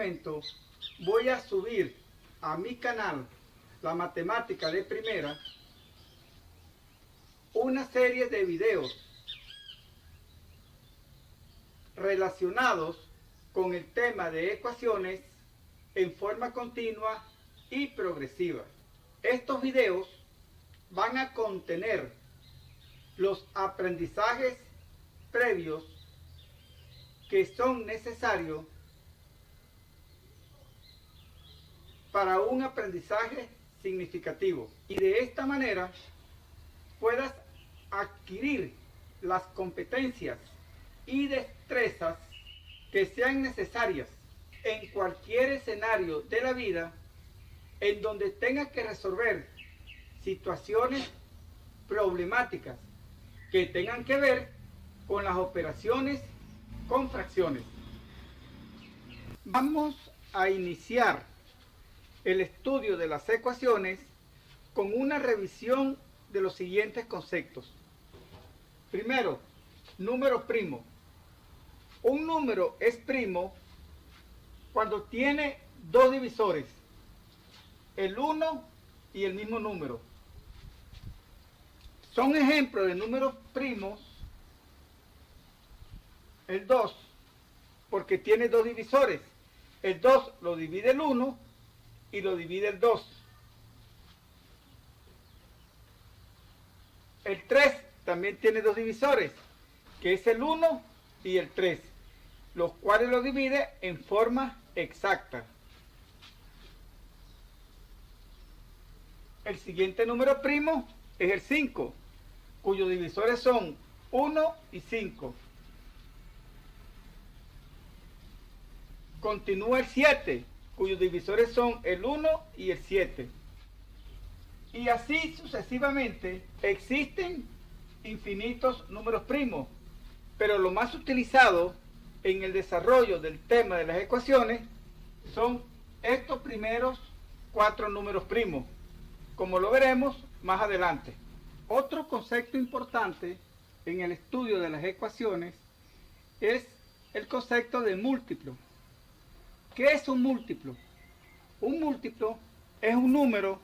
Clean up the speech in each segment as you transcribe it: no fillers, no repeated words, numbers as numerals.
momento voy a subir a mi canal, La Matemática de Primera, una serie de videos relacionados con el tema de ecuaciones en forma continua y progresiva. Estos videos van a contener los aprendizajes previos que son necesarios para un aprendizaje significativo, y de esta manera puedas adquirir las competencias y destrezas que sean necesarias en cualquier escenario de la vida en donde tengas que resolver situaciones problemáticas que tengan que ver con las operaciones con fracciones. Vamos a iniciar el estudio de las ecuaciones con una revisión de los siguientes conceptos. Primero, número primo. Un número es primo cuando tiene dos divisores, el 1 y el mismo número. Son ejemplos de números primos el 2, porque tiene dos divisores. El 2 lo divide el 1 y lo divide el 2. El 3 también tiene dos divisores, que es el 1 y el 3, los cuales lo divide en forma exacta. El siguiente número primo es el 5, cuyos divisores son 1 y 5. Continúa el 7, cuyos divisores son el 1 y el 7. Y así sucesivamente. Existen infinitos números primos, pero lo más utilizado en el desarrollo del tema de las ecuaciones son estos primeros 4 números primos, como lo veremos más adelante. Otro concepto importante en el estudio de las ecuaciones es el concepto de múltiplo. ¿Qué es un múltiplo? Un múltiplo es un número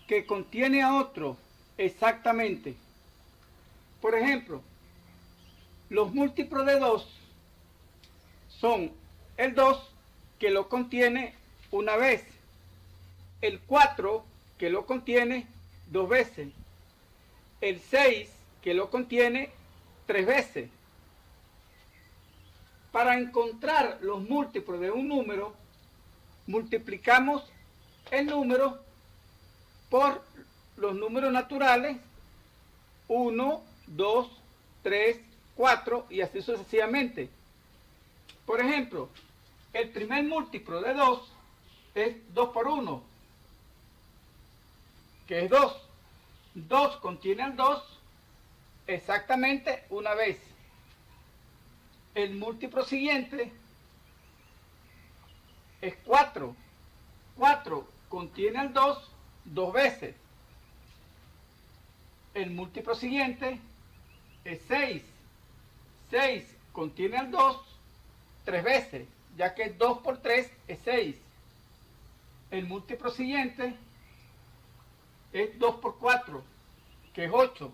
que contiene a otro exactamente. Por ejemplo, los múltiplos de 2 son el 2, que lo contiene una vez, el 4, que lo contiene 2 veces, el 6, que lo contiene 3 veces. Para encontrar los múltiplos de un número, multiplicamos el número por los números naturales, 1, 2, 3, 4 y así sucesivamente. Por ejemplo, el primer múltiplo de 2 es 2 por 1, que es 2. 2 contiene al 2 exactamente una vez. El múltiplo siguiente es 4. 4 contiene al 2 2 veces. El múltiplo siguiente es 6. 6 contiene al 2 3 veces, ya que 2 por 3 es 6. El múltiplo siguiente es 2 por 4, que es 8.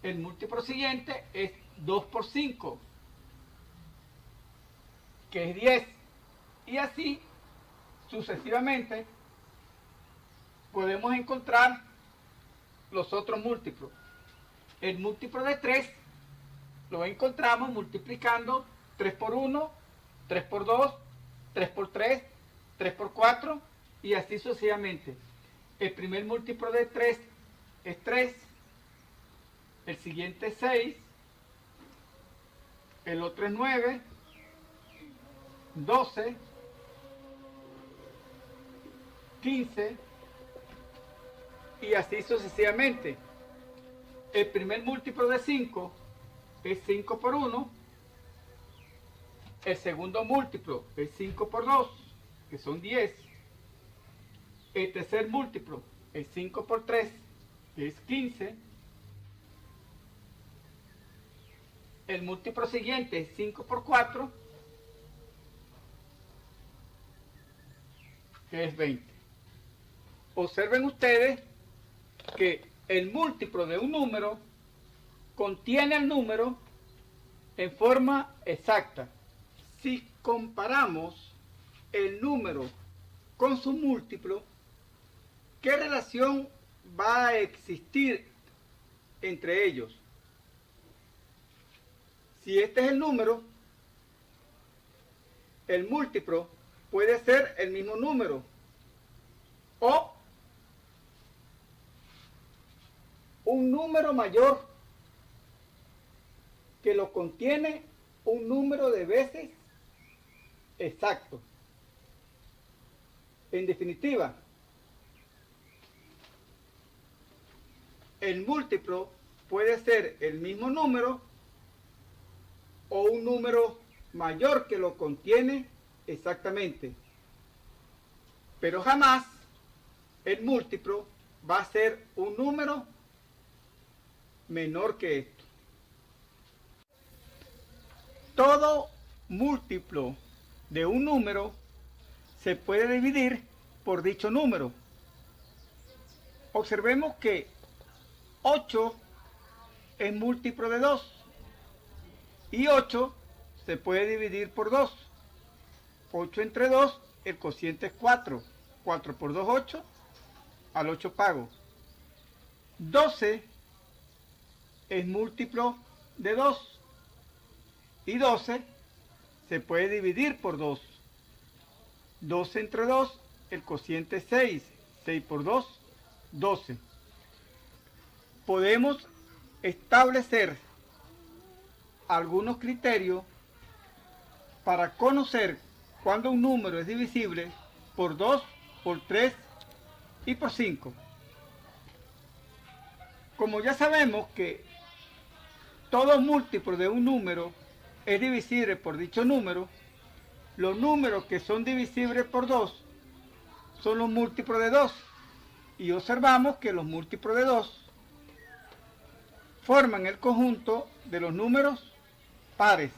El múltiplo siguiente es 2 por 5, que es 10. Y así sucesivamente podemos encontrar los otros múltiplos. El múltiplo de 3 lo encontramos multiplicando 3 por 1, 3 por 2, 3 por 3, 3 por 4 y así sucesivamente. El primer múltiplo de 3 es 3, el siguiente es 6, el otro es 9, 12, 15 y así sucesivamente. El primer múltiplo de 5 es 5 por 1, el segundo múltiplo es 5 por 2, que son 10, el tercer múltiplo es 5 por 3, que es 15, el múltiplo siguiente es 5 por 4, que es 20. Observen ustedes que el múltiplo de un número contiene al número en forma exacta. Si comparamos el número con su múltiplo, ¿qué relación va a existir entre ellos? Si este es el número, el múltiplo puede ser el mismo número o un número mayor que lo contiene un número de veces exacto. En definitiva, el múltiplo puede ser el mismo número o un número mayor que lo contiene exactamente. Pero jamás el múltiplo va a ser un número menor que esto. Todo múltiplo de un número se puede dividir por dicho número. Observemos que 8 es múltiplo de 2 y 8 se puede dividir por 2. 8 entre 2, el cociente es 4. 4 por 2, 8. Al 8 pago. 12 es múltiplo de 2 y 12 se puede dividir por 2. 12 entre 2, el cociente es 6. 6 por 2, 12. Podemos establecer algunos criterios para conocer cuando un número es divisible por 2, por 3 y por 5. Como ya sabemos que todo múltiplo de un número es divisible por dicho número, los números que son divisibles por 2 son los múltiplos de 2. Y observamos que los múltiplos de 2 forman el conjunto de los números pares.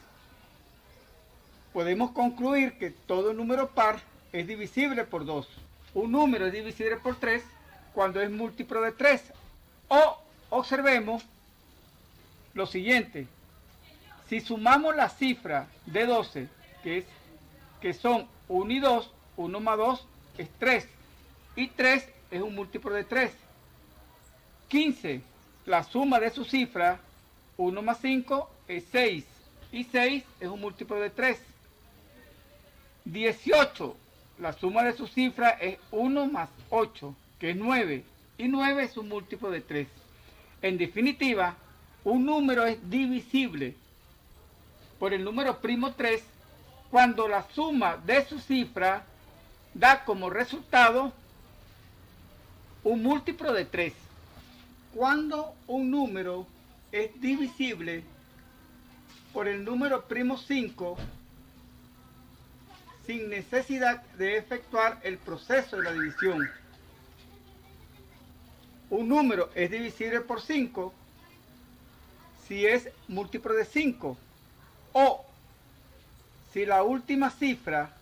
Podemos concluir que todo número par es divisible por 2. Un número es divisible por 3 cuando es múltiplo de 3. O observemos lo siguiente. Si sumamos la cifra de 12, que son 1 y 2, 1 más 2 es 3. Y 3 es un múltiplo de 3. 15, la suma de su cifra, 1 más 5 es 6. Y 6 es un múltiplo de 3. 18, la suma de su cifra es 1 más 8, que es 9. Y 9 es un múltiplo de 3. En definitiva, un número es divisible por el número primo 3 cuando la suma de su cifra da como resultado un múltiplo de 3. Cuando un número es divisible por el número primo 5 sin necesidad de efectuar el proceso de la división. Un número es divisible por 5 si es múltiplo de 5 o si la última cifra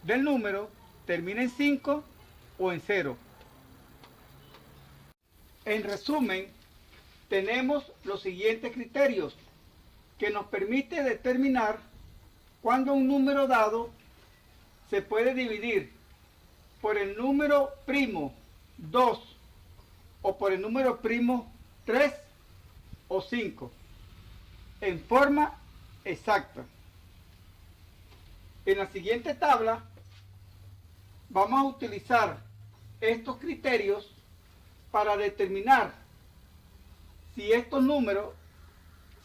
del número termina en 5 o en 0. En resumen, tenemos los siguientes criterios que nos permite determinar cuando un número dado se puede dividir por el número primo 2 o por el número primo 3 o 5 en forma exacta. En la siguiente tabla vamos a utilizar estos criterios para determinar si estos números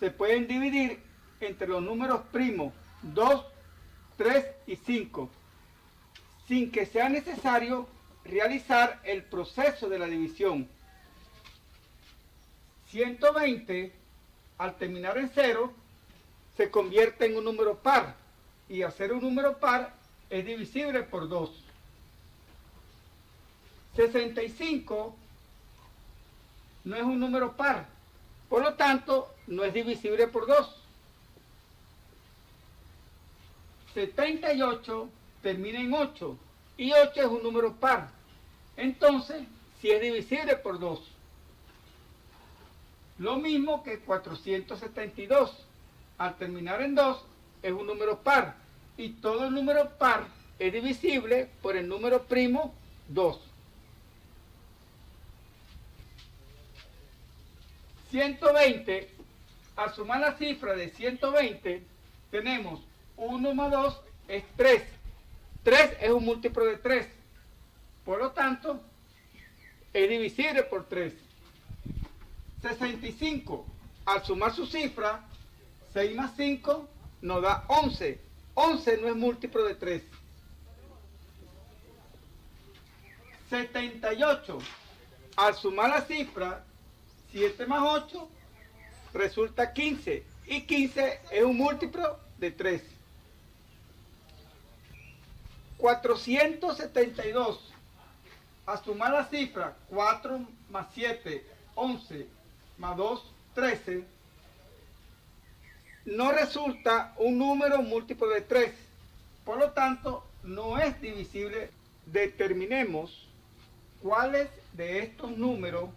se pueden dividir entre los números primos 2, 3 y 5, sin que sea necesario realizar el proceso de la división. 120, al terminar en 0, se convierte en un número par, y al ser un número par es divisible por 2. 65 no es un número par, por lo tanto no es divisible por 2. 78 termina en 8 y 8 es un número par. Entonces, si es divisible por 2. Lo mismo que 472. Al terminar en 2 es un número par. Y todo número par es divisible por el número primo 2. 120, al sumar la cifra de 120, tenemos 1 más 2 es 3. 3 es un múltiplo de 3. Por lo tanto, es divisible por 3. 65, al sumar su cifra, 6 más 5 nos da 11. 11 no es múltiplo de 3. 78, al sumar la cifra, 7 más 8 resulta 15. Y 15 es un múltiplo de 3. 472, al sumar la cifra, 4 más 7, 11, más 2, 13, no resulta un número múltiplo de 3. Por lo tanto, no es divisible. Determinemos cuáles de estos números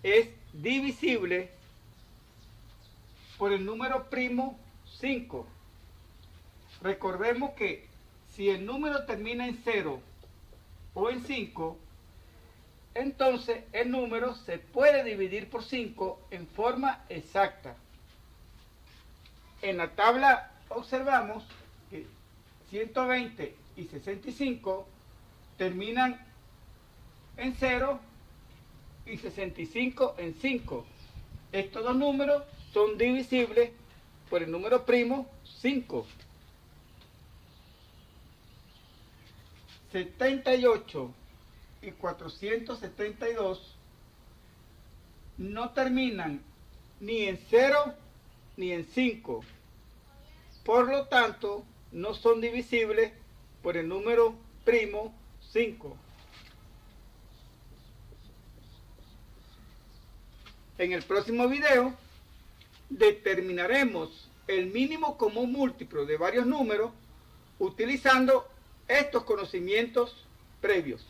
es divisible por el número primo 5. Recordemos que si el número termina en 0 o en 5, entonces el número se puede dividir por 5 en forma exacta. En la tabla observamos que 120 y 65 terminan en 0 y 65 en 5. Estos dos números son divisibles por el número primo 5. 78 y 472 no terminan ni en 0 ni en 5. Por lo tanto, no son divisibles por el número primo 5. En el próximo video determinaremos el mínimo común múltiplo de varios números utilizando estos conocimientos previos.